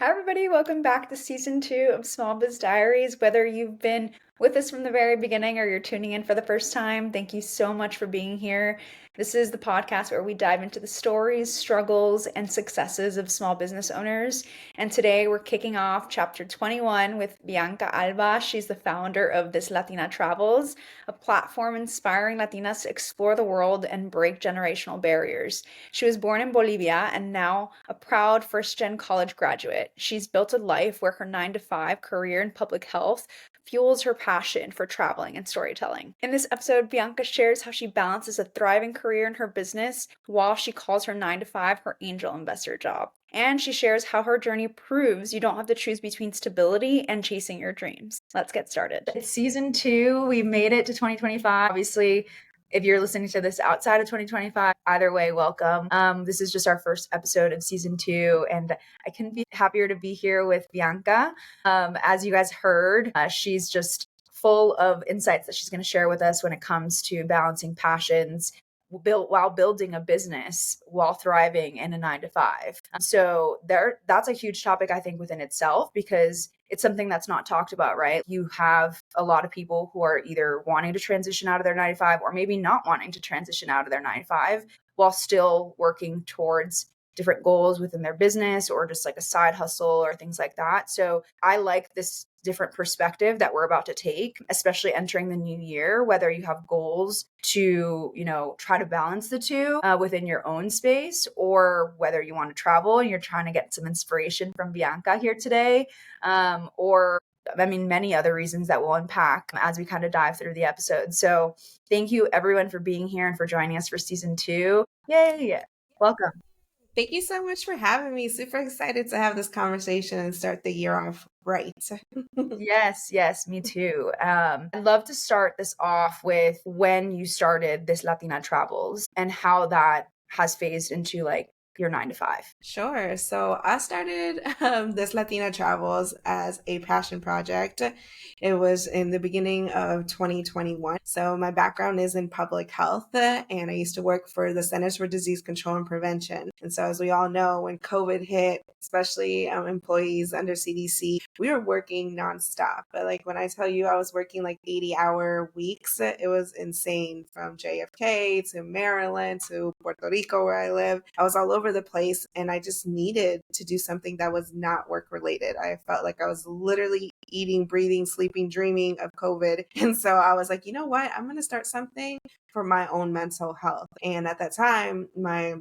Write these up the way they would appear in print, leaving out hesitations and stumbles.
Hi, everybody. Welcome back to season 2 of Small Biz Diaries. Whether you've been with us from the very beginning or you're tuning in for the first time, thank you so much for being here. This is the podcast where we dive into the stories, struggles, and successes of small business owners. And today we're kicking off chapter 21 with Bianca Alba. She's the founder of This Latina Travels, a platform inspiring Latinas to explore the world and break generational barriers. She was born in Bolivia and now a proud first gen college graduate. She's built a life where her 9 to 5 career in public health fuels her passion for traveling and storytelling. In this episode, Bianca shares how she balances a thriving career in her business while she calls her 9 to 5 her angel investor job. And she shares how her journey proves you don't have to choose between stability and chasing your dreams. Let's get started. It's season 2. We made it to 2025. Obviously, if you're listening to this outside of 2025, either way, welcome. This is just our first episode of season 2, and I couldn't be happier to be here with Bianca. As you guys heard, she's just full of insights that she's going to share with us when it comes to balancing passions while building a business while thriving in a 9 to 5. So that's a huge topic, I think, within itself, because it's something that's not talked about, right? You have a lot of people who are either wanting to transition out of their 9 to 5 or maybe not wanting to transition out of their 9 to 5 while still working towards different goals within their business or just like a side hustle or things like that. So I like this different perspective that we're about to take, especially entering the new year, whether you have goals to, try to balance the two within your own space, or whether you want to travel and you're trying to get some inspiration from Bianca here today, or many other reasons that we'll unpack as we kind of dive through the episode. So thank you everyone for being here and for joining us for season 2. Yay. Welcome. Thank you so much for having me. Super excited to have this conversation and start the year off right. Yes, me too. I'd love to start this off with when you started This Latina Travels and how that has phased into like your 9 to 5. Sure. So I started This Latina Travels as a passion project. It was in the beginning of 2021. So my background is in public health, and I used to work for the Centers for Disease Control and Prevention. And so, as we all know, when COVID hit, especially employees under CDC, we were working nonstop. But like when I tell you I was working like 80-hour weeks, it was insane, from JFK to Maryland to Puerto Rico, where I live. I was all over the place, and I just needed to do something that was not work related. I felt like I was literally eating, breathing, sleeping, dreaming of COVID. And so I was like, you know what? I'm going to start something for my own mental health. And at that time, my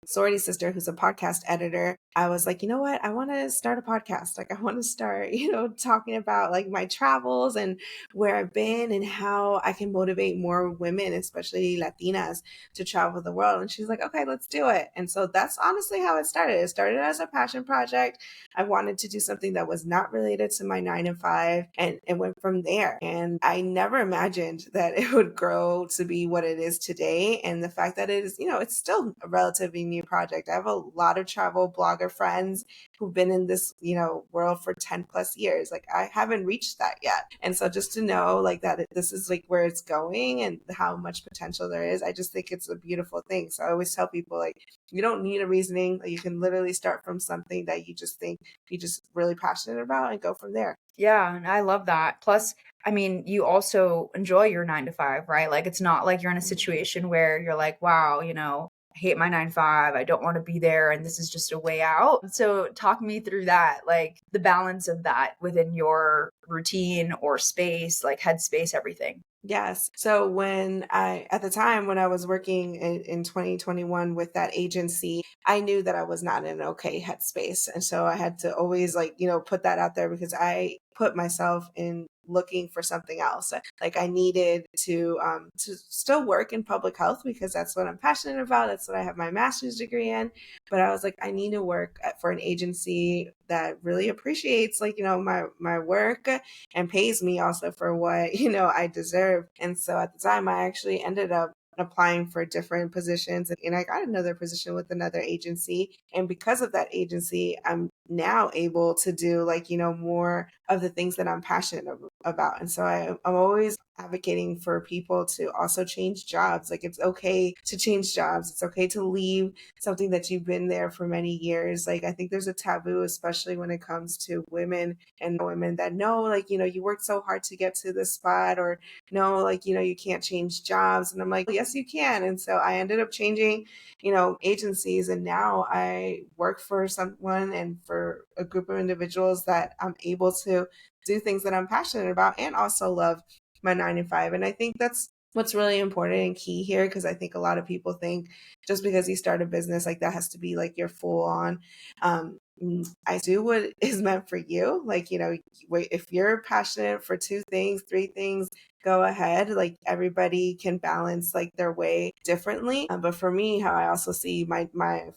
sorority sister, who's a podcast editor, I was like, you know what? I want to start a podcast. Like, I want to start, talking about like my travels and where I've been and how I can motivate more women, especially Latinas, to travel the world. And she's like, okay, let's do it. And so that's honestly how it started. It started as a passion project. I wanted to do something that was not related to my 9 to 5, and it went from there. And I never imagined that it would grow to be what it is today. And the fact that it is, it's still a relatively new project. I have a lot of travel blogger friends who've been in this, world for 10 plus years. Like, I haven't reached that yet. And so just to know like that this is like where it's going and how much potential there is, I just think it's a beautiful thing. So I always tell people, like, you don't need a reasoning. Like, you can literally start from something that you just think you're just really passionate about and go from there. Yeah, and I love that. Plus, you also enjoy your 9 to 5, right? Like, it's not like you're in a situation where you're like, wow, I hate my 9 to 5. I don't want to be there. And this is just a way out. So talk me through that, like the balance of that within your routine or space, like headspace, everything. Yes. So at the time when I was working in 2021 with that agency, I knew that I was not in an okay headspace. And so I had to always like, put that out there, because I put myself in looking for something else. Like, I needed to still work in public health because that's what I'm passionate about. That's what I have my master's degree in. But I was like, I need to work for an agency that really appreciates like, my work and pays me also for what, I deserve. And so at the time, I actually ended up applying for different positions, and I got another position with another agency. And because of that agency, I'm now able to do like, more of the things that I'm passionate about. And so I'm always advocating for people to also change jobs. Like, it's okay to change jobs. It's okay to leave something that you've been there for many years. Like, I think there's a taboo, especially when it comes to women and women that know, like, you worked so hard to get to this spot, or no, like, you can't change jobs. And I'm like, yes, you can. And so I ended up changing, agencies. And now I work for someone and for a group of individuals that I'm able to do things that I'm passionate about and also love my 9 to 5. And I think that's what's really important and key here, because I think a lot of people think just because you start a business, like, that has to be like your full on. I do what is meant for you. Like, if you're passionate for 2 things, 3 things, go ahead. Like, everybody can balance like their way differently. But for me, how I also see my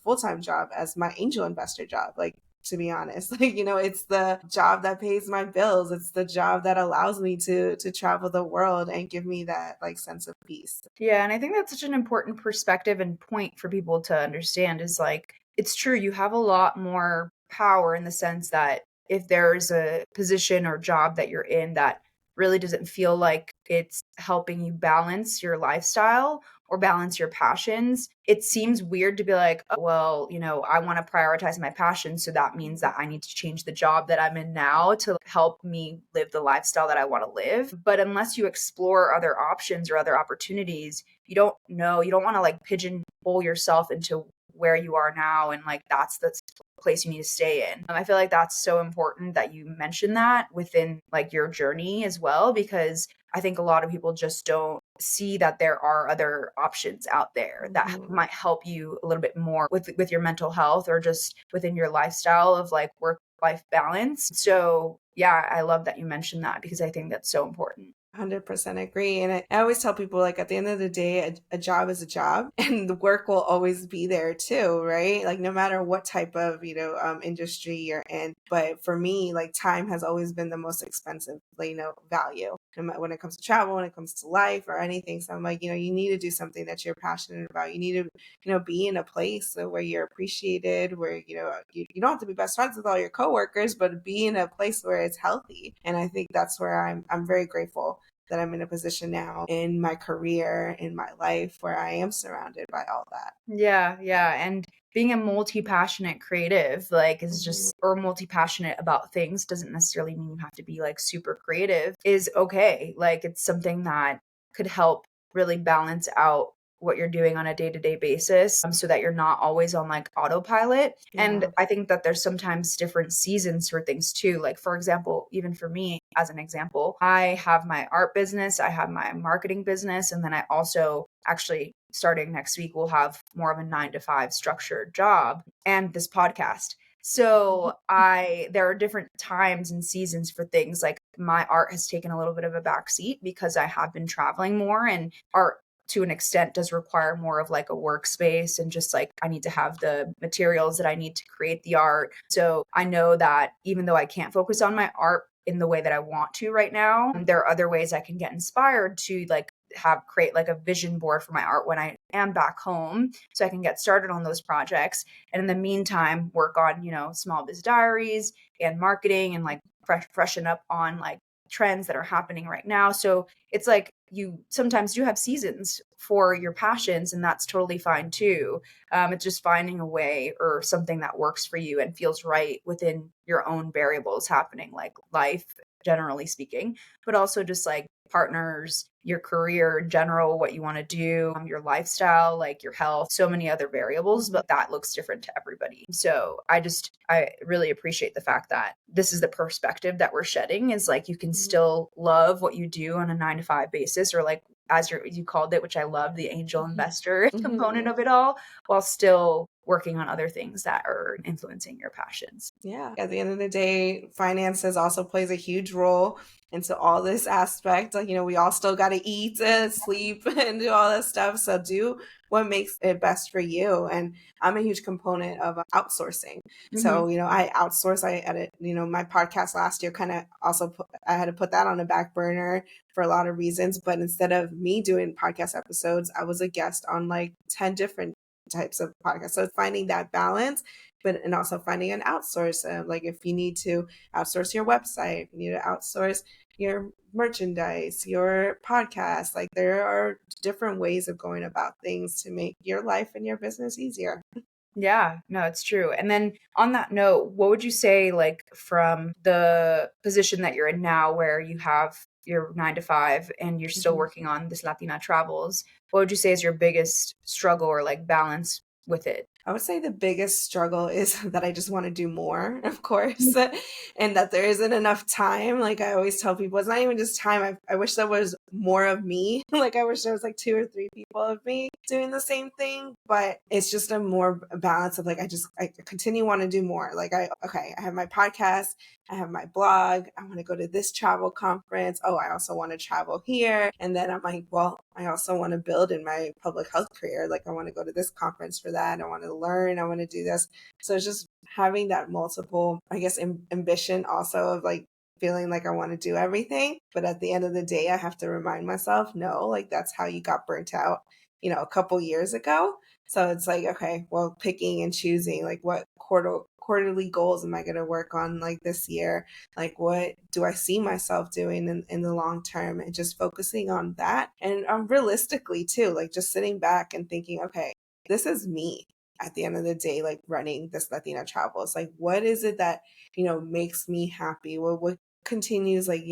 full-time job as my angel investor job. Like, to be honest, like, it's the job that pays my bills. It's the job that allows me to travel the world and give me that like sense of peace. Yeah, and I think that's such an important perspective and point for people to understand is like, it's true, you have a lot more power in the sense that if there's a position or job that you're in that really doesn't feel like it's helping you balance your lifestyle or balance your passions, it seems weird to be like, oh, well, I want to prioritize my passions. So that means that I need to change the job that I'm in now to help me live the lifestyle that I want to live. But unless you explore other options or other opportunities, you don't know, you don't want to like pigeonhole yourself into where you are now and like that's the place you need to stay in. I feel like that's so important that you mention that within like your journey as well, because I think a lot of people just don't see that there are other options out there that Mhm. might help you a little bit more with your mental health or just within your lifestyle of like work life balance. So, yeah, I love that you mentioned that because I think that's so important. 100% agree. And I always tell people, like, at the end of the day, a job is a job and the work will always be there too, right? Like, no matter what type of, industry you're in. But for me, like, time has always been the most expensive, like, value. When it comes to travel, when it comes to life or anything. So I'm like, you need to do something that you're passionate about. You need to, be in a place where you're appreciated, where, you don't have to be best friends with all your coworkers, but be in a place where it's healthy. And I think that's where I'm very grateful that I'm in a position now in my career, in my life, where I am surrounded by all that. Yeah, yeah. And being a multi-passionate creative, like, is Mhm. just, or multi-passionate about things doesn't necessarily mean you have to be like super creative, is okay. Like, it's something that could help really balance out what you're doing on a day-to-day basis so that you're not always on like autopilot. And Yeah. I think that there's sometimes different seasons for things too. Like, for example, even for me, as an example, I have my art business, I have my marketing business, and then I also actually starting next week will have more of a 9 to 5 structured job and this podcast. So I there are different times and seasons for things. Like, my art has taken a little bit of a backseat because I have been traveling more, and art to an extent does require more of like a workspace and just like I need to have the materials that I need to create the art. So I know that even though I can't focus on my art in the way that I want to right now, there are other ways I can get inspired to like have create like a vision board for my art when I am back home so I can get started on those projects. And in the meantime, work on, small biz diaries and marketing and like freshen up on like trends that are happening right now. So it's like you sometimes do have seasons for your passions, and that's totally fine too. It's just finding a way or something that works for you and feels right within your own variables happening, like life, generally speaking, but also just like partners, your career in general, what you want to do, your lifestyle, like your health, so many other variables, but that looks different to everybody. So I really appreciate the fact that this is the perspective that we're shedding is like you can still love what you do on a 9 to 5 basis, or like as you called it, which I love, the angel investor component Mhm. of it all, while still working on other things that are influencing your passions. Yeah. At the end of the day, finances also plays a huge role into all this aspect. Like, we all still got to eat and sleep and do all that stuff. So do what makes it best for you. And I'm a huge component of outsourcing. Mhm. So, I outsource, I edit, my podcast last year kind of also I had to put that on a back burner for a lot of reasons. But instead of me doing podcast episodes, I was a guest on like 10 different types of podcasts. So finding that balance but and also finding an outsource. Like if you need to outsource your website, if you need to outsource your merchandise, your podcast, like there are different ways of going about things to make your life and your business easier. Yeah, no, it's true. And then on that note, what would you say, like, from the position that you're in now, where you have your 9 to 5 and you're still Mhm. working on this Latina Travels, what would you say is your biggest struggle or like balance with it? I would say the biggest struggle is that I just want to do more, of course, Mm. and that there isn't enough time. Like I always tell people, it's not even just time. I wish there was more of me. Like I wish there was like two or three people of me doing the same thing, but it's just a more balance of like, I continue want to do more. Like okay, I have my podcast, I have my blog, I want to go to this travel conference. Oh, I also want to travel here. And then I'm like, well, I also want to build in my public health career. Like I want to go to this conference for that. I want to learn. I want to do this. So it's just having that multiple, I guess, ambition also of like feeling like I want to do everything. But at the end of the day, I have to remind myself, no, like that's how you got burnt out, a couple years ago. So it's like, okay, well, picking and choosing like what quarterly goals am I going to work on like this year? Like what do I see myself doing in the long term, and just focusing on that. And realistically too, like just sitting back and thinking, okay, this is me at the end of the day, like running this Latina Travels. Like what is it that, makes me happy? What continues like,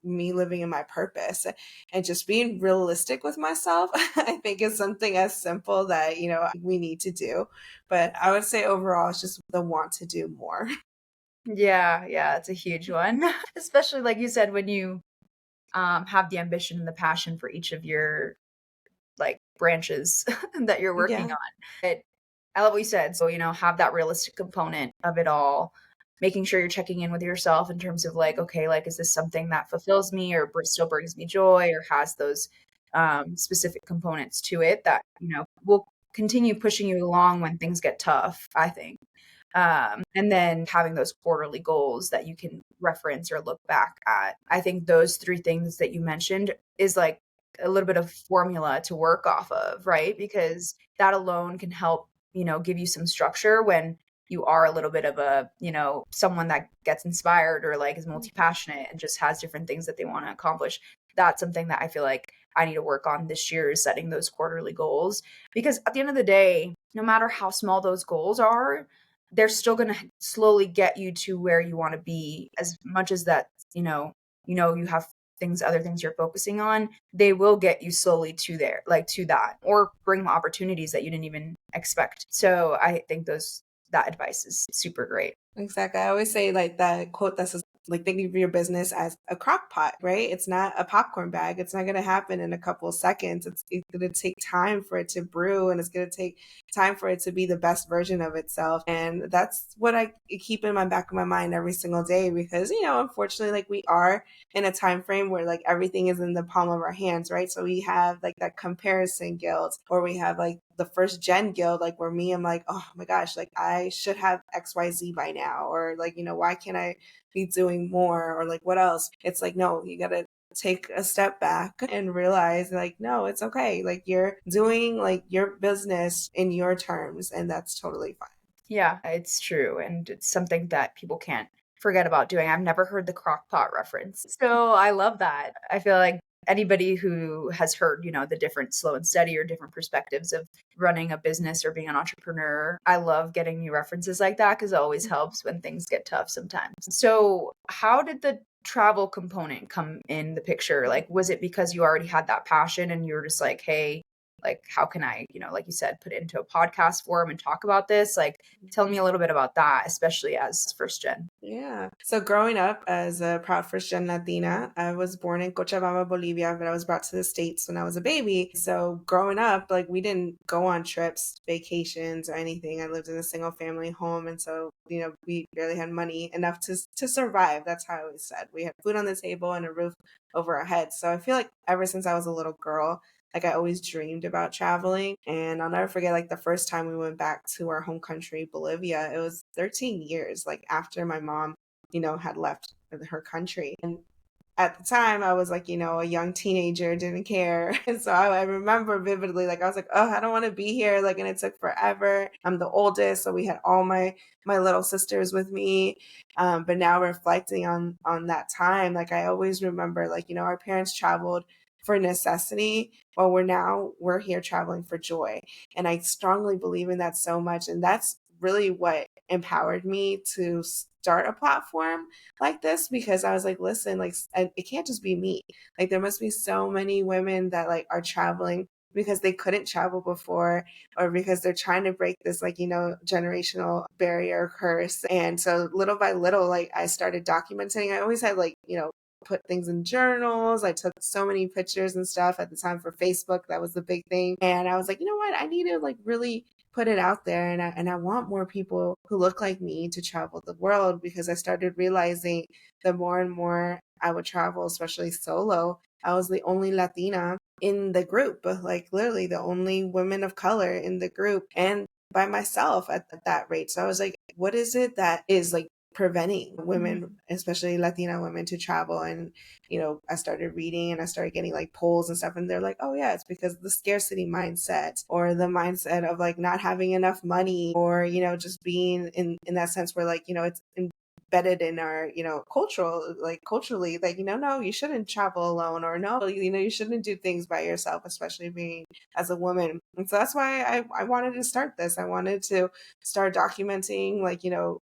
me living in my purpose, and just being realistic with myself. I think is something as simple that, we need to do. But I would say overall, it's just the want to do more. Yeah, yeah, it's a huge one. Especially like you said, when you have the ambition and the passion for each of your like branches that you're working Yeah, on. But I love what you said. So, have that realistic component of it all, making sure you're checking in with yourself in terms of like, okay, like, is this something that fulfills me or still brings me joy or has those specific components to it that, will continue pushing you along when things get tough, I think. And then having those quarterly goals that you can reference or look back at. I think those three things that you mentioned is like a little bit of formula to work off of, right? Because that alone can help, give you some structure when you are a little bit of a, someone that gets inspired or like is multi-passionate and just has different things that they want to accomplish. That's something that I feel like I need to work on this year, is setting those quarterly goals. Because at the end of the day, no matter how small those goals are, they're still going to slowly get you to where you want to be. As much as that, you have other things you're focusing on, they will get you slowly to there, like to that, or bring opportunities that you didn't even expect. So I think that advice is super great. exactly. I always say like that quote that says, like, think of your business as a crock pot, right? It's not a popcorn bag. It's not going to happen in a couple of seconds. It's going to take time for it to brew, and it's going to take time for it to be the best version of itself. And that's what I keep in my back of my mind every single day, because, unfortunately, like we are in a time frame where like everything is in the palm of our hands, right? So we have like that comparison guilt, or we have like the first gen guild, like where me, I'm like, oh my gosh, like I should have XYZ by now, or like, why can't I be doing more, or like what else? It's like, no, you gotta take a step back and realize like, no, it's okay. Like you're doing like your business in your terms, and that's totally fine. Yeah, it's true. And it's something that people can't forget about doing. I've never heard the crock pot reference. So I love that. I feel like anybody who has heard, the different slow and steady or different perspectives of running a business or being an entrepreneur, I love getting new references like that because it always helps when things get tough sometimes. So, how did the travel component come in the picture? Like, was it because you already had that passion and you were just like, hey, like, how can I, like you said, put it into a podcast form and talk about this? Like, tell me a little bit about that, especially as first gen. Yeah. So growing up as a proud first gen Latina, I was born in Cochabamba, Bolivia, but I was brought to the States when I was a baby. So growing up, like we didn't go on trips, vacations, or anything. I lived in a single family home. And so, we barely had money enough to survive. That's how I always said. We had food on the table and a roof over our heads. So I feel like ever since I was a little girl, like I always dreamed about traveling. And I'll never forget like the first time we went back to our home country, Bolivia. It was 13 years like after my mom, had left her country. And at the time I was like, a young teenager, didn't care. And so I remember vividly, like, I was like, oh, I don't want to be here. Like, and it took forever. I'm the oldest. So we had all my little sisters with me. But now reflecting on that time, like I always remember, like, our parents traveled for necessity, but we're here traveling for joy. And I strongly believe in that so much. And that's really what empowered me to start a platform like this, because I was like, listen, like it can't just be me. Like there must be so many women that like are traveling because they couldn't travel before, or because they're trying to break this like generational barrier curse. And so little by little, like I started documenting. I always had like put things in journals. I took so many pictures and stuff at the time for Facebook. That was the big thing. And I was like, you know what? I need to like really put it out there. And I want more people who look like me to travel the world, because I started realizing the more and more I would travel, especially solo, I was the only Latina in the group, like literally the only women of color in the group, and by myself at that rate. So I was like, what is it that is like preventing women, Mhm. especially Latina women, to travel? And I started reading and I started getting like polls and stuff, and they're like, oh yeah, it's because of the scarcity mindset, or the mindset of like not having enough money, or just being in that sense where like it's embedded in our culturally, like no, you shouldn't travel alone, or no, you shouldn't do things by yourself, especially being as a woman. And so that's why I wanted to start this. I wanted to start documenting like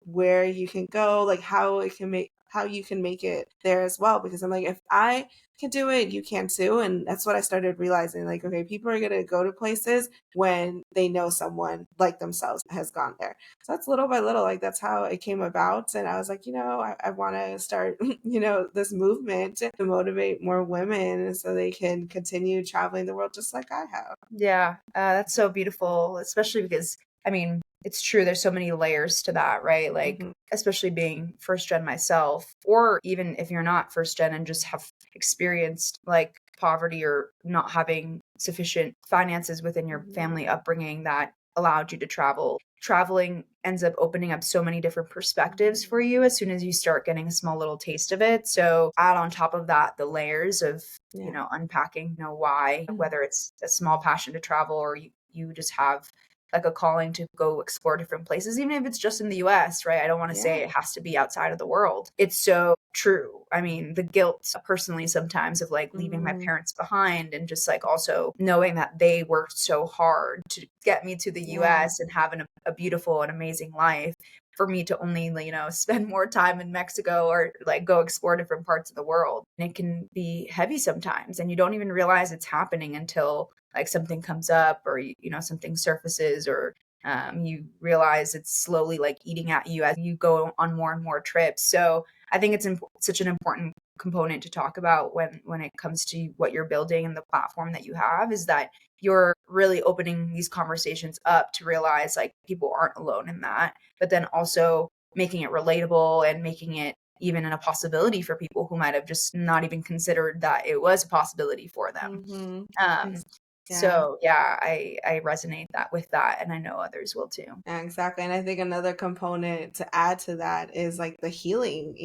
where you can go, like how you can make it there as well, because I'm like, if I can do it, you can too. And that's what I started realizing, like, okay, people are going to go to places when they know someone like themselves has gone there. So that's little by little, like that's how it came about. And I was like, I want to start this movement to motivate more women so they can continue traveling the world just like I have. Yeah, that's so beautiful, especially because, I mean, it's true, there's so many layers to that, right? Like, Hmm. especially being first gen myself, or even if you're not first gen and just have experienced like poverty or not having sufficient finances within your Hmm. family upbringing that allowed you to travel. Traveling ends up opening up so many different perspectives for you as soon as you start getting a small little taste of it. So, add on top of that the layers of Yeah. unpacking, why, whether it's a small passion to travel or you just have like a calling to go explore different places, even if it's just in the US, right? I don't want to say Yeah. it has to be outside of the world. It's so true. I mean, the guilt personally sometimes of like leaving my Hmm. parents behind, and just like also knowing that they worked so hard to get me to the Yeah. US and having a beautiful and amazing life, for me to only spend more time in Mexico or like go explore different parts of the world. And it can be heavy sometimes, and you don't even realize it's happening until like something comes up, or something surfaces, or you realize it's slowly like eating at you as you go on more and more trips. So I think it's such an important component to talk about when it comes to what you're building and the platform that you have, is that you're really opening these conversations up to realize like people aren't alone in that, but then also making it relatable and making it even a possibility for people who might have just not even considered that it was a possibility for them. Hmm. Um, Yeah. so yeah, I resonate that with that, and I know others will too. Yeah, exactly. And I think another component to add to that is like the healing,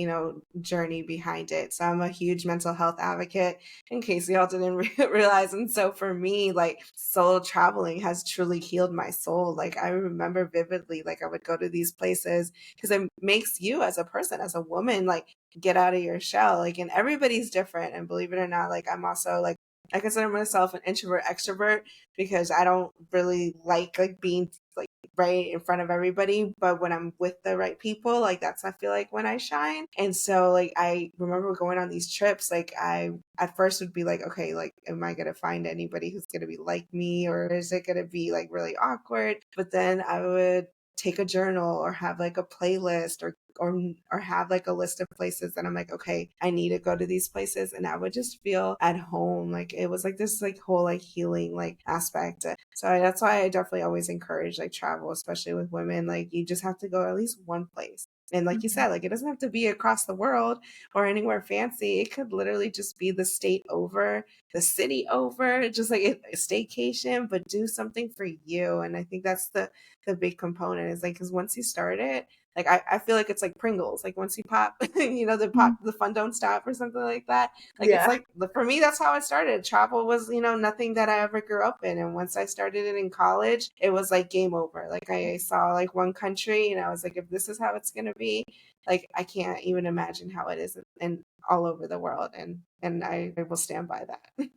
journey behind it. So I'm a huge mental health advocate, in case y'all didn't realize. And so for me, like solo traveling has truly healed my soul. Like I remember vividly, like I would go to these places because it makes you as a person, as a woman, like get out of your shell. Like, and everybody's different. And believe it or not, like I'm also like, I consider myself an introvert extrovert, because I don't really like being like right in front of everybody. But when I'm with the right people, like that's, I feel like when I shine. And so like I remember going on these trips, like I at first would be like, okay, like am I gonna find anybody who's gonna be like me, or is it gonna be like really awkward? But then I would take a journal or have like a playlist, or have like a list of places that I'm like, okay, I need to go to these places, and I would just feel at home. Like it was like this like whole like healing like aspect. So that's why I definitely always encourage like travel, especially with women. Like you just have to go at least one place. And like you Mhm. said, like it doesn't have to be across the world or anywhere fancy. It could literally just be the state over, the city over, just like a staycation, but do something for you. And I think that's the big component, is like, because once you start it, Like I feel like it's like Pringles. Like once you pop, the fun don't stop or something like that. Like it's Yeah. like for me, that's how it started. Travel was, nothing that I ever grew up in. And once I started it in college, it was like game over. Like I saw like one country and I was like, if this is how it's gonna be, like I can't even imagine how it is in all over the world. And I will stand by that.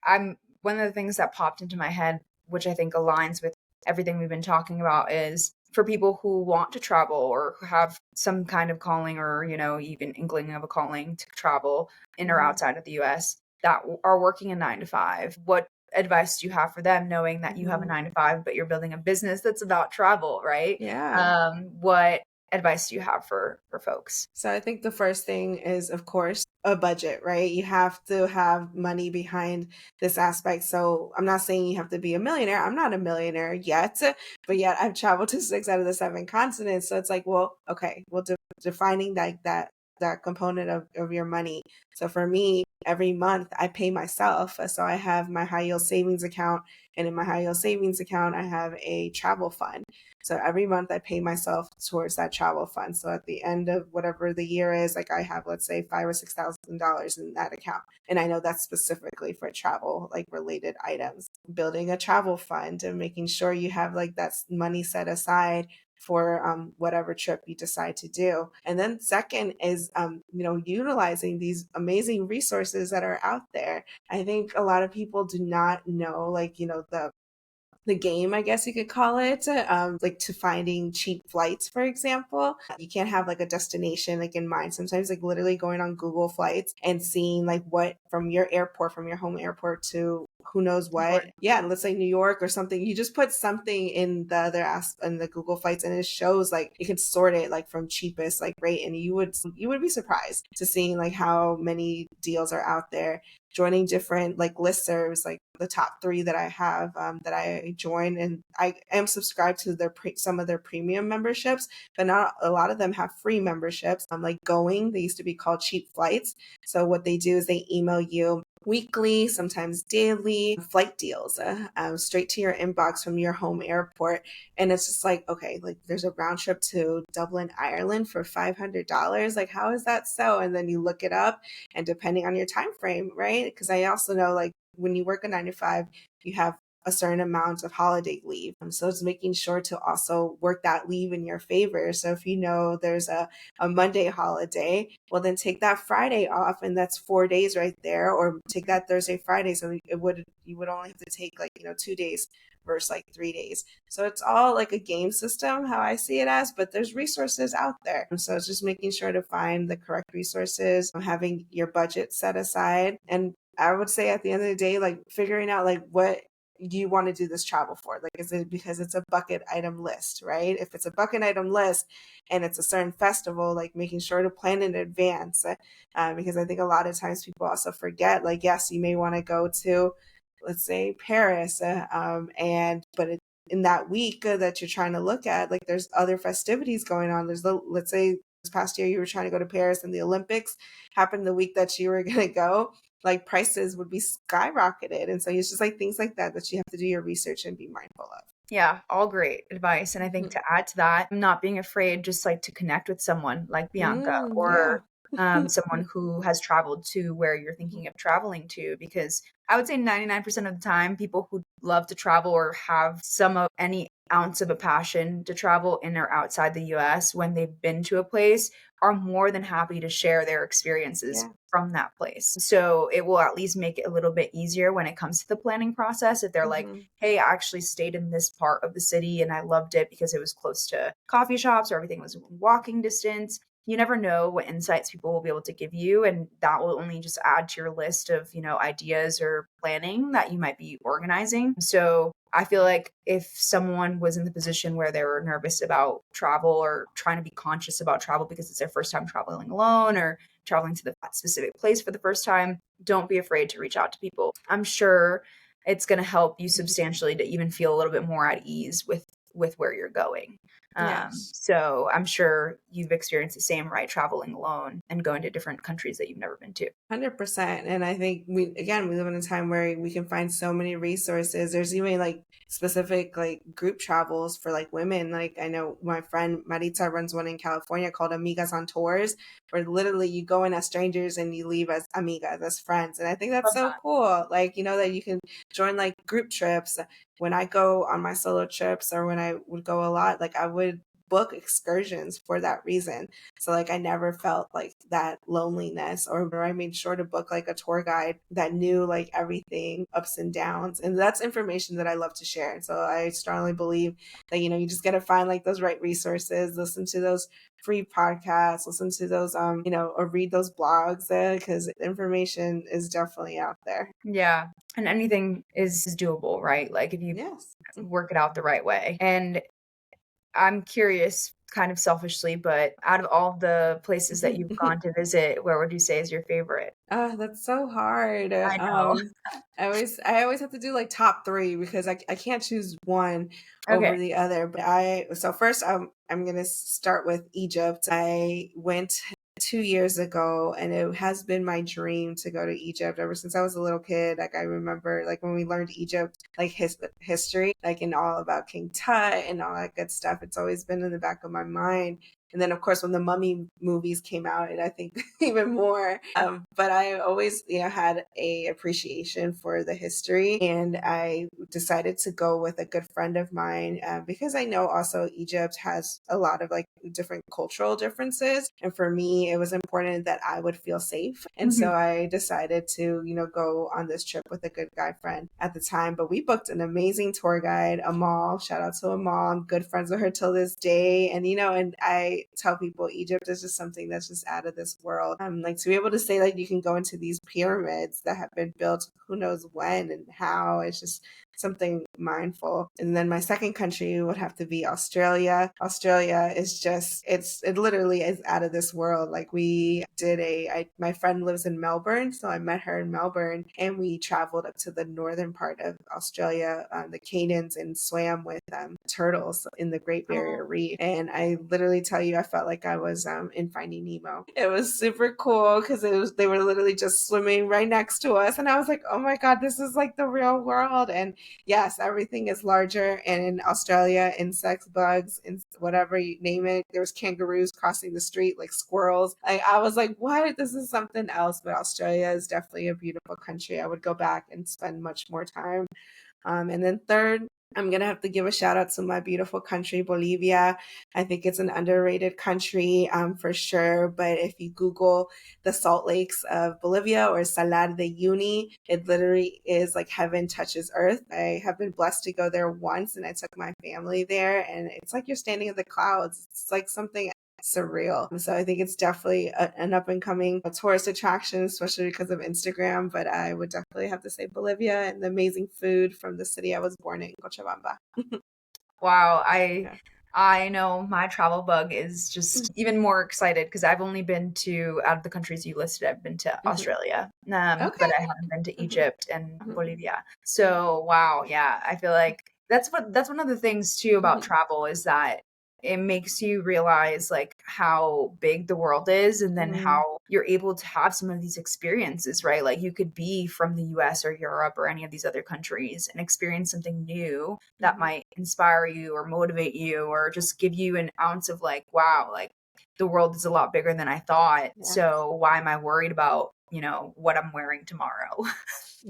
I'm one of the things that popped into my head, which I think aligns with everything we've been talking about, is for people who want to travel or who have some kind of calling or, even inkling of a calling to travel in or Hmm. outside of the US that are working a 9 to 5. What advice do you have for them knowing that you have a Hmm. 9 to 5, but you're building a business that's about travel, right? Yeah. What advice do you have for folks? So I think the first thing is, of course, a budget, right? You have to have money behind this aspect. So I'm not saying you have to be a millionaire. I'm not a millionaire yet, but yet I've traveled to 6 out of the 7 continents. So it's like, well, okay, well, defining that component of your money. So for me, every month I pay myself. So I have my high yield savings account, and in my high yield savings account, I have a travel fund. So every month I pay myself towards that travel fund. So at the end of whatever the year is, like I have, let's say, $5,000 or $6,000 in that account. And I know that's specifically for travel, like related items. Building a travel fund and making sure you have like that money set aside for whatever trip you decide to do. And then second is, utilizing these amazing resources that are out there. I think a lot of people do not know, like, the game, I guess you could call it, like to finding cheap flights, for example. You can't have like a destination like in mind. Sometimes like literally going on Google Flights and seeing like what from your airport, from your home airport to who knows what. Yeah, and let's say New York or something. You just put something in the other in the Google Flights and it shows like you can sort it like from cheapest like rate, and you would be surprised to seeing like how many deals are out there. Joining different like listservs, like the top three that I have, that I join, and I am subscribed to some of their premium memberships, but not a lot of them have free memberships. Like Going, they used to be called Cheap Flights. So what they do is they email you weekly, sometimes daily flight deals, straight to your inbox from your home airport. And it's just like, okay, like there's a round trip to Dublin, Ireland for $500. Like, how is that so? And then you look it up, and depending on your time frame, right? Because I also know like when you work a 9 to 5, you have a certain amount of holiday leave. So it's making sure to also work that leave in your favor. So if you know there's a Monday holiday, well, then take that Friday off, and that's 4 days right there, or take that Thursday, Friday. So you would only have to take like, 2 days versus like 3 days. So it's all like a game system, how I see it as, but there's resources out there. So it's just making sure to find the correct resources, having your budget set aside. And I would say at the end of the day, like figuring out like what you want to do this travel for. Like, is it because it's a bucket item list, right? If it's a bucket item list and it's a certain festival, like making sure to plan in advance, because I think a lot of times people also forget, like, yes, you may want to go to, let's say, Paris, in that week that you're trying to look at, like there's other festivities going on. Let's say this past year you were trying to go to Paris and the Olympics happened the week that you were going to go, like prices would be skyrocketed. And so it's just like things like that you have to do your research and be mindful of. Yeah, all great advice. And I think to add to that, not being afraid just like to connect with someone like Bianca Yeah. or someone who has traveled to where you're thinking of traveling to, because I would say 99% of the time, people who love to travel or have any ounce of a passion to travel in or outside the US, when they've been to a place, are more than happy to share their experiences Yeah. from that place. So it will at least make it a little bit easier when it comes to the planning process. If they're like, Hmm. hey, I actually stayed in this part of the city and I loved it because it was close to coffee shops or everything was walking distance. You never know what insights people will be able to give you. And that will only just add to your list of, ideas or planning that you might be organizing. So I feel like if someone was in the position where they were nervous about travel or trying to be conscious about travel because it's their first time traveling alone or traveling to the specific place for the first time, don't be afraid to reach out to people. I'm sure it's going to help you substantially to even feel a little bit more at ease with where you're going. Yes. So I'm sure you've experienced the same, right? Traveling alone and going to different countries that you've never been to. 100%. And I think we live in a time where we can find so many resources. There's even like specific like group travels for like women. Like I know my friend Marita runs one in California called Amigas on Tours, where literally you go in as strangers and you leave as amigas, as friends. And I think that's Love so that. cool. Like, that you can join like group trips. When I go on my solo trips or when I would go a lot, like I would book excursions for that reason. So like I never felt like that loneliness, or I made sure to book like a tour guide that knew like everything ups and downs. And that's information that I love to share. And so I strongly believe that, you just got to find like those right resources, listen to those free podcasts, listen to those, or read those blogs, because information is definitely out there. Yeah. And anything is doable, right? Like if you Yes. work it out the right way. And I'm curious, kind of selfishly, but out of all the places that you've gone to visit, where would you say is your favorite? That's so hard. I know. I always have to do like top three because I can't choose one over Okay. the other. But so first I'm gonna start with Egypt. I went 2 years ago, and it has been my dream to go to Egypt ever since I was a little kid. Like I remember, like when we learned Egypt, like history, like and all about King Tut and all that good stuff. It's always been in the back of my mind. And then, of course, when the Mummy movies came out, and I think even more. But I always, had a appreciation for the history, and I decided to go with a good friend of mine because I know also Egypt has a lot of like different cultural differences, and for me, it was important that I would feel safe, and Mhm. so I decided to, go on this trip with a good guy friend at the time. But we booked an amazing tour guide, Amal. Shout out to Amal. I'm good friends with her till this day, and and I tell people Egypt is just something that's just out of this world. Like to be able to say like you can go into these pyramids that have been built who knows when and how, it's just something mindful. And then my second country would have to be Australia. Australia is just it literally is out of this world. Like we did my friend lives in Melbourne, so I met her in Melbourne, and we traveled up to the northern part of Australia, the Caymans, and swam with turtles in the Great Oh, Barrier Reef. And I literally tell you, I felt like I was in Finding Nemo. It was super cool because they were literally just swimming right next to us, and I was like, oh my god, this is like the real world. And yes, everything is larger. And in Australia, insects, bugs, and whatever you name it, there was kangaroos crossing the street like squirrels. I was like, what? This is something else. But Australia is definitely a beautiful country. I would go back and spend much more time. And then third, I'm going to have to give a shout out to my beautiful country, Bolivia. I think it's an underrated country for sure. But if you Google the Salt Lakes of Bolivia or Salar de Uyuni, it literally is like heaven touches earth. I have been blessed to go there once, and I took my family there, and it's like you're standing in the clouds. It's like something surreal. So I think it's definitely an up and coming tourist attraction, especially because of Instagram. But I would definitely have to say Bolivia and the amazing food from the city I was born in, Cochabamba. wow. I Yeah. I know my travel bug is just even more excited because I've only been to, out of the countries you listed, I've been to Mhm. Australia, but Okay. I haven't been to Mhm. Egypt and Mhm. Bolivia. So wow, yeah, I feel like that's one of the things too about Mhm. travel is that it makes you realize like how big the world is and then Mhm. how you're able to have some of these experiences, right? Like you could be from the US or Europe or any of these other countries and experience something new that Mhm. might inspire you or motivate you or just give you an ounce of like, wow, like the world is a lot bigger than I thought. Yeah. So why am I worried about, what I'm wearing tomorrow?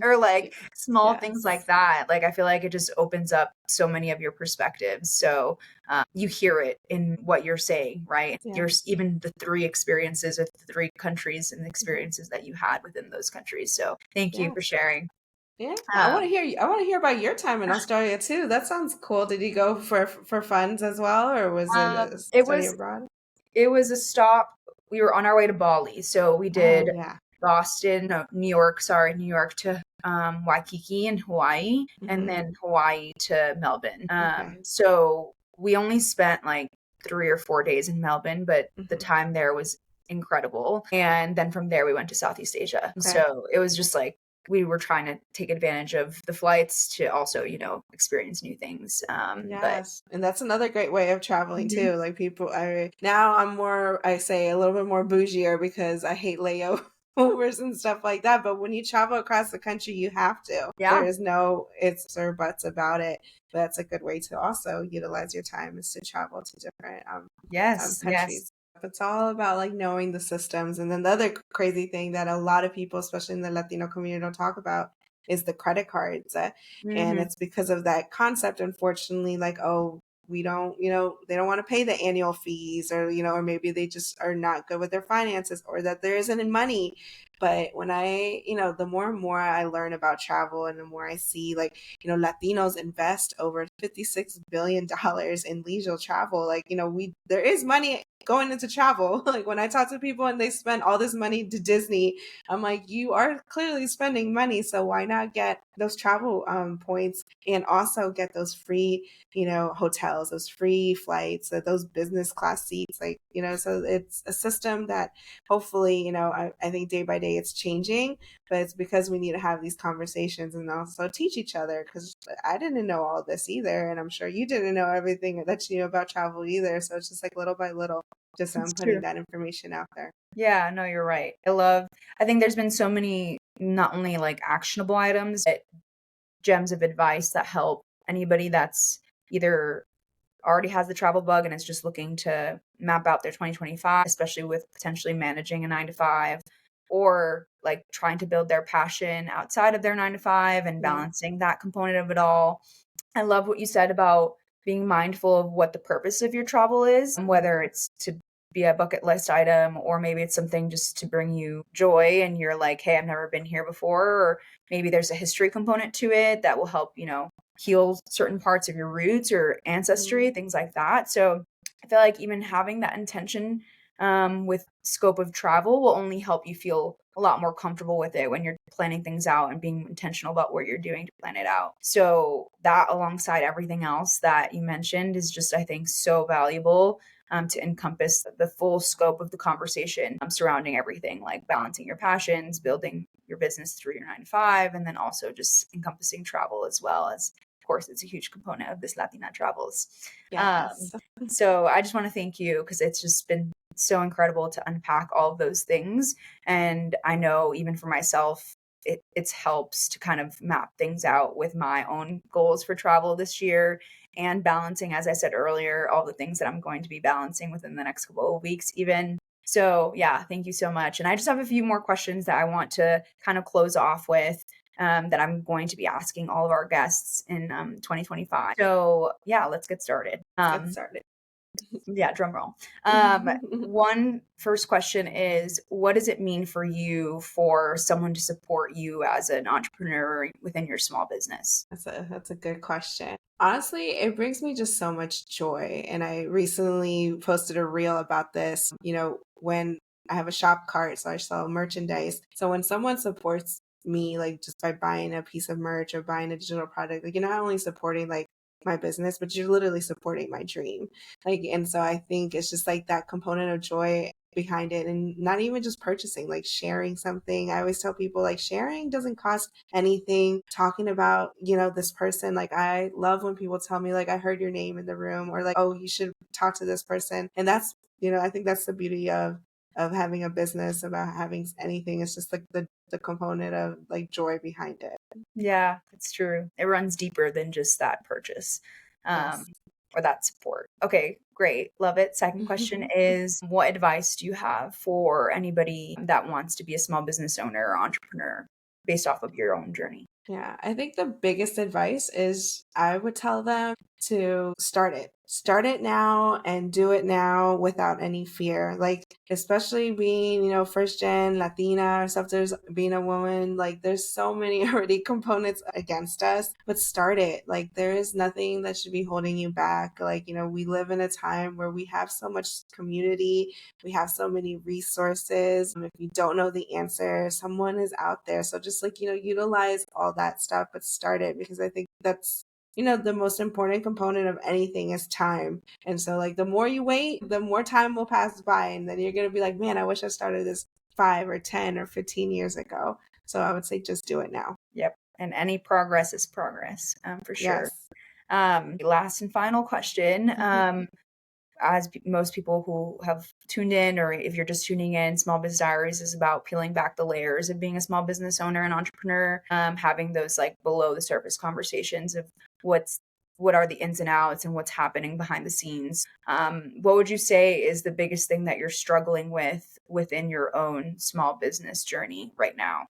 Or like small things like Yes. that. Like I feel like it just opens up so many of your perspectives. So you hear it in what you're saying, right? Yeah. You're even the three experiences or the three countries and the Mhm. experiences that you had within those countries. So thank you for Yes. sharing. Yeah. I want to Um, hear you. I want to hear about your time in Australia too. That sounds cool. Did you go for funds as well, or was it a it study was abroad? It was a stop. We were on our way to Bali. So we Oh did yeah. Boston, no, New York, sorry, New York to Waikiki in Hawaii, and Hmm. then Hawaii to Melbourne. Okay. So we only spent like 3 or 4 days in Melbourne, but the Hmm. time there was incredible. And then from there, we went to Southeast Asia. Okay. So it was just like we were trying to take advantage of the flights to also, experience new things. But Yes. And that's another great way of traveling Mhm. too. Like people, now I'm more, I say a little bit more bougier because I hate layovers and stuff like that. But when you travel across the country, you have to. There Yeah. is no ifs or buts about it. But that's a good way to also utilize your time, is to travel to different Yes. Yes. countries. It's all about like knowing the systems. And then the other crazy thing that a lot of people, especially in the Latino community, don't talk about is the credit cards. And Hmm. it's because of that concept, unfortunately, like, oh, we don't, they don't want to pay the annual fees, or, or maybe they just are not good with their finances, or that there isn't any money. But when the more and more I learn about travel, and the more I see, like, Latinos invest over $56 billion in leisure travel. Like, there is money going into travel. Like when I talk to people and they spend all this money to Disney, I'm like, you are clearly spending money. So why not get those travel points, and also get those free, hotels, those free flights, those business class seats, like, so it's a system that hopefully, I think day by day it's changing, but it's because we need to have these conversations and also teach each other, because I didn't know all this either. And I'm sure you didn't know everything that you knew about travel either. So it's just like little by little, just It's putting true. that information out there. Yeah, no, you're right. I think there's been so many, not only like actionable items, but gems of advice that help anybody that's either already has the travel bug and is just looking to map out their 2025, especially with potentially managing a 9 to 5, or like trying to build their passion outside of their 9 to 5 and Yeah. balancing that component of it all. I love what you said about being mindful of what the purpose of your travel is, whether it's to be a bucket list item, or maybe it's something just to bring you joy and you're like, hey, I've never been here before. Or maybe there's a history component to it that will help, heal certain parts of your roots or Mhm. ancestry, things like that. So I feel like even having that intention with scope of travel will only help you feel a lot more comfortable with it when you're planning things out and being intentional about what you're doing to plan it out. So that, alongside everything else that you mentioned, is just, I think, so valuable to encompass the full scope of the conversation surrounding everything, like balancing your passions, building your business through your 9 to 5, and then also just encompassing travel as well, as of course it's a huge component of this Latina Travels. Um, Yes. so I just want to thank you, because it's just been so incredible to unpack all of those things. And I know even for myself, it helps to kind of map things out with my own goals for travel this year, and balancing, as I said earlier, all the things that I'm going to be balancing within the next couple of weeks, even. So, yeah, thank you so much. And I just have a few more questions that I want to kind of close off with, that I'm going to be asking all of our guests in 2025. So, yeah, let's get started. Get started. Yeah, drum roll. One first question is, what does it mean for you for someone to support you as an entrepreneur within your small business? That's a good question. Honestly, it brings me just so much joy. And I recently posted a reel about this. When I have a shop cart, so I sell merchandise. So when someone supports me, like just by buying a piece of merch or buying a digital product, like you're not only supporting like my business, but you're literally supporting my dream. Like, and so I think it's just like that component of joy behind it, and not even just purchasing, like sharing something. I always tell people, like, sharing doesn't cost anything. Talking about, this person, like I love when people tell me, like, I heard your name in the room, or like, oh, you should talk to this person. And that's, I think that's the beauty of having a business, about having anything. It's just like the component of like joy behind it. Yeah, it's true. It runs deeper than just that purchase, um, Yes. or that support. Okay, great. Love it. Second question is, what advice do you have for anybody that wants to be a small business owner or entrepreneur based off of your own journey? Yeah, I think the biggest advice is I would tell them to start it. Start it now and do it now without any fear. Like, especially being, first gen Latina or stuff, there's being a woman, like, there's so many already components against us, but start it. Like, there is nothing that should be holding you back. Like, we live in a time where we have so much community, we have so many resources. If you don't know the answer, someone is out there. So just like, utilize all that stuff, but start it, because I think that's, the most important component of anything is time. And so like the more you wait, the more time will pass by. And then you're going to be like, man, I wish I started this 5 or 10 or 15 years ago. So I would say just do it now. Yep. And any progress is progress, for sure. Yes. Last and final question. As most people who have tuned in, or if you're just tuning in, Small Biz Diaries is about peeling back the layers of being a small business owner and entrepreneur, having those like below the surface conversations of what are the ins and outs and what's happening behind the scenes. What would you say is the biggest thing that you're struggling with within your own small business journey right now?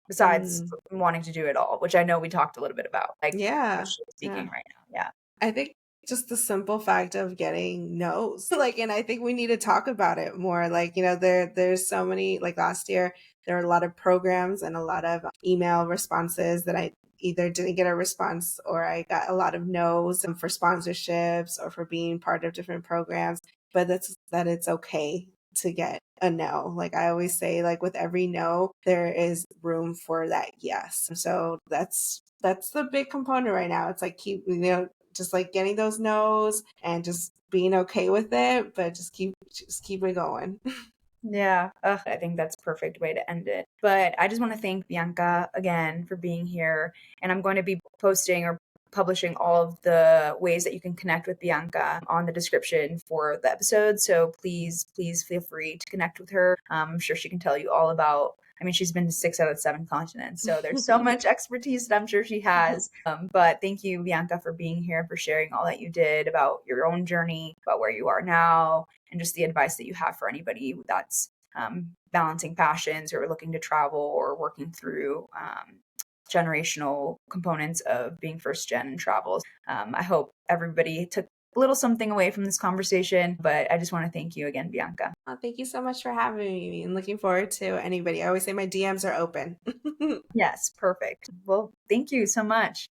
Besides Mm, wanting to do it all, which I know we talked a little bit about, like yeah. professionally speaking Yeah. right now. Yeah. I think just the simple fact of getting no's. Like, and I think we need to talk about it more. Like, there's so many, like last year, there were a lot of programs and a lot of email responses that I either didn't get a response or I got a lot of no's for sponsorships or for being part of different programs. But that it's okay to get a no. Like I always say, like with every no, there is room for that yes. So that's the big component right now. It's like just like getting those no's and just being okay with it, but just keep it going. Yeah, I think that's a perfect way to end it. But I just want to thank Bianca again for being here. And I'm going to be posting or publishing all of the ways that you can connect with Bianca on the description for the episode. So please feel free to connect with her. I'm sure she can tell you all about. I mean, she's been to 6 out of 7 continents, so there's so much expertise that I'm sure she has. But thank you, Bianca, for being here and for sharing all that you did about your own journey, about where you are now, and just the advice that you have for anybody that's balancing passions or looking to travel or working through generational components of being first gen and travels. I hope everybody took a little something away from this conversation, but I just want to thank you again, Bianca. Oh, thank you so much for having me and looking forward to anybody. I always say my DMs are open. Yes, perfect. Well, thank you so much.